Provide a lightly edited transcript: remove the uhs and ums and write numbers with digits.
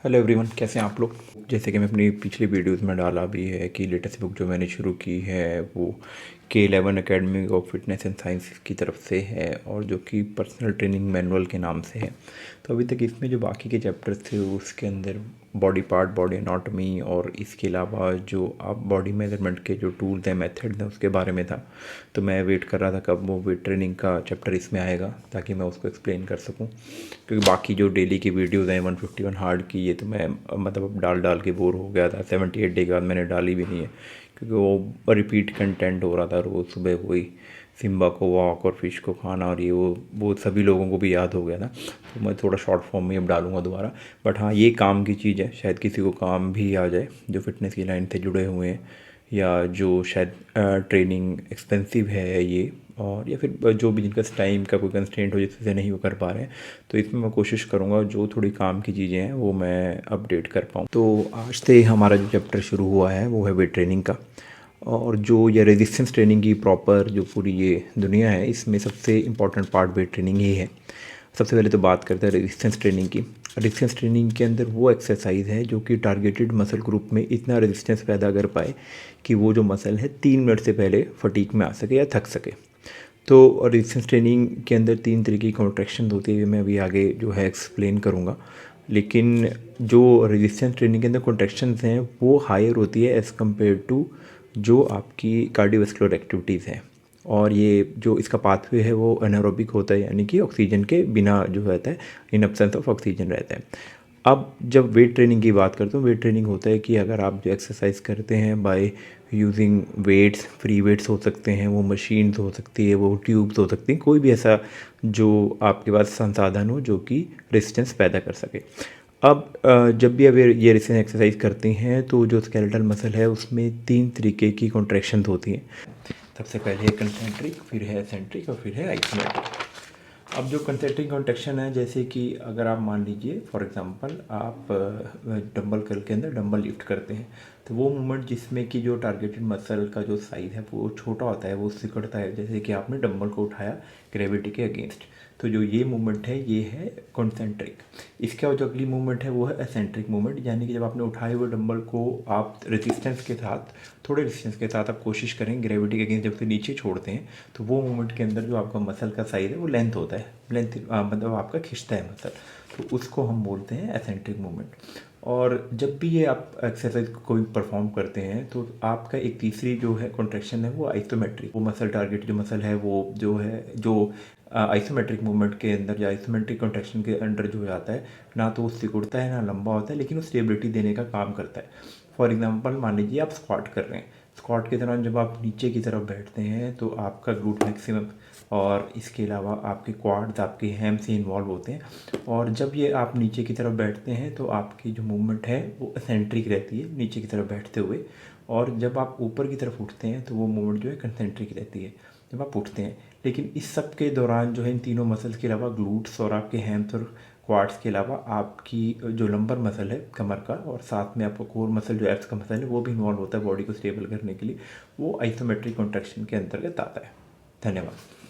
Hello everyone, कैसे हैं आप लोग। जैसे कि मैं अपनी पिछली वीडियोस में डाला भी है कि लेटेस्ट बुक जो मैंने शुरू की है वो K11 academy of fitness and science की तरफ से है और जो कि पर्सनल ट्रेनिंग मैनुअल के नाम से है। तो अभी तक इसमें जो बाकी के चैप्टर्स थे उसके अंदर बॉडी पार्ट, बॉडी एनाटॉमी और इसके अलावा जो आप बॉडी मेजरमेंट के जो टूल्स हैं, मेथड्स हैं, उसके बारे में था। तो मैं वेट कर रहा था कब वो वेट ट्रेनिंग का चैप्टर इसमें आएगा ताकि मैं उसको एक्सप्लेन कर सकूं, क्योंकि बाकी जो डेली की वीडियोज़ हैं 151 हार्ड की, ये तो मैं मतलब डाल डाल के बोर हो गया था। 78 डे के बाद मैंने डाली भी नहीं है क्योंकि वो रिपीट कंटेंट हो रहा था। रोज़ सुबह वही सिम्बा को वॉक और फिश को खाना और ये वो सभी लोगों को भी याद हो गया था। तो मैं थोड़ा शॉर्ट फॉर्म में अब डालूंगा दोबारा। बट हाँ, ये काम की चीज़ है, शायद किसी को काम भी आ जाए जो फिटनेस की लाइन से जुड़े हुए हैं या जो शायद ट्रेनिंग एक्सपेंसिव है ये, और या फिर जो भी जिनका टाइम का कोई कंस्ट्रेंट हो जिससे नहीं वो कर पा रहे हैं। तो इसमें मैं कोशिश करूँगा जो थोड़ी काम की चीज़ें हैं वो मैं अपडेट कर पाऊँ। तो आज से हमारा जो चैप्टर शुरू हुआ है वो है वेट ट्रेनिंग का। और जो ये रेजिस्टेंस ट्रेनिंग की प्रॉपर जो पूरी ये दुनिया है, इसमें सबसे इम्पॉर्टेंट पार्ट वेट ट्रेनिंग ही है। सबसे पहले तो बात करते हैं रेजिस्टेंस ट्रेनिंग की। रेजिस्टेंस ट्रेनिंग के अंदर वो एक्सरसाइज है जो कि टारगेटेड मसल ग्रुप में इतना रेजिस्टेंस पैदा कर पाए कि वो जो मसल है 3 मिनट से पहले फटीक में आ सके या थक सके। तो रेजिस्टेंस ट्रेनिंग के अंदर 3 तरीके की कॉन्ट्रैक्शन होती है, मैं अभी आगे जो है एक्सप्लेन करूँगा। लेकिन जो रेजिस्टेंस ट्रेनिंग के अंदर कॉन्ट्रैक्शंस हैं वो हायर होती है एज़ कम्पेयर टू जो आपकी कार्डियोवैस्कुलर एक्टिविटीज़ हैं। और ये जो इसका पाथवे है वो एनारोबिक होता है, यानी कि ऑक्सीजन के बिना जो रहता है, इन एब्सेंस ऑफ ऑक्सीजन रहता है। अब जब वेट ट्रेनिंग की बात करता हूँ, वेट ट्रेनिंग होता है कि अगर आप जो एक्सरसाइज करते हैं by using weights, free weights हो सकते हैं, वो मशीन्स हो सकती है, वो ट्यूब्स हो सकती हैं, कोई भी ऐसा जो आपके पास संसाधन हो जो कि रेजिस्टेंस पैदा कर सके। अब जब भी अब ये रेजिस्टेंस एक्सरसाइज करते हैं तो जो स्केलेटल मसल है उसमें 3 तरीके की कॉन्ट्रैक्शन होती हैं। सबसे पहले है कंसेंट्रिक, फिर है एसेंट्रिक और फिर है आइसोमेट्रिक। अब जो कंसेंट्रिक कॉन्ट्रैक्शन है, जैसे कि अगर आप मान लीजिए फॉर एग्जांपल आप डंबल कर्ल के अंदर डंबल लिफ्ट करते हैं, तो वो मूवमेंट जिसमें कि जो टारगेटेड मसल का जो साइज़ है वो छोटा होता है, वो सिकुड़ता है, जैसे कि आपने डंबल को उठाया ग्रेविटी के अगेंस्ट। तो जो ये मूवमेंट है ये है कॉन्सेंट्रिक। इसके और जो अगली मूवमेंट है वो है एसेंट्रिक मूवमेंट, यानी कि जब आपने उठाए हुए डंबल को आप रेजिस्टेंस के साथ, थोड़े रेजिस्टेंस के साथ आप कोशिश करें ग्रेविटी के अगेंस्ट जब से नीचे छोड़ते हैं, तो वो मूवमेंट के अंदर जो आपका मसल का साइज़ है वो लेंथ होता है, लेंथ मतलब आपका खिंचता है मसल, तो उसको हम बोलते हैं एसेंट्रिक मूवमेंट। और जब भी ये आप एक्सरसाइज कोई परफॉर्म करते हैं तो आपका एक तीसरी जो है कॉन्ट्रैक्शन है वो आइसोमेट्रिक, वो मसल टारगेट जो मसल है वो जो है जो आइसोमेट्रिक मूवमेंट के अंदर या आइसोमेट्रिक कॉन्ट्रैक्शन के अंडर जो जाता है, ना तो वो सिकुड़ता है ना लंबा होता है, लेकिन वो स्टेबिलिटी देने का काम करता है। फॉर एग्जांपल मान लीजिए आप स्क्वाट कर रहे हैं, स्क्वाट के दौरान जब आप नीचे की तरफ बैठते हैं तो आपका ग्लूट मैक्सिमम और इसके अलावा आपके क्वाड्स, आपके हैम से इन्वॉल्व होते हैं। और जब ये आप नीचे की तरफ बैठते हैं तो आपकी जो मूवमेंट है वो एसेंट्रिक रहती है नीचे की तरफ बैठते हुए, और जब आप ऊपर की तरफ उठते हैं तो वो मूवमेंट जो है कंसेंट्रिक रहती है जब आप उठते हैं। लेकिन इस सब के दौरान जो है इन तीनों मसल्स के अलावा ग्लूट्स और आपके हैम्स और क्वाड्स के अलावा आपकी जो लंबर मसल है कमर का, और साथ में आपका कोर मसल जो एब्स का मसल है वो भी इन्वॉल्व होता है बॉडी को स्टेबल करने के लिए, वो आइसोमेट्रिक कॉन्ट्रैक्शन के अंतर्गत आता है। धन्यवाद।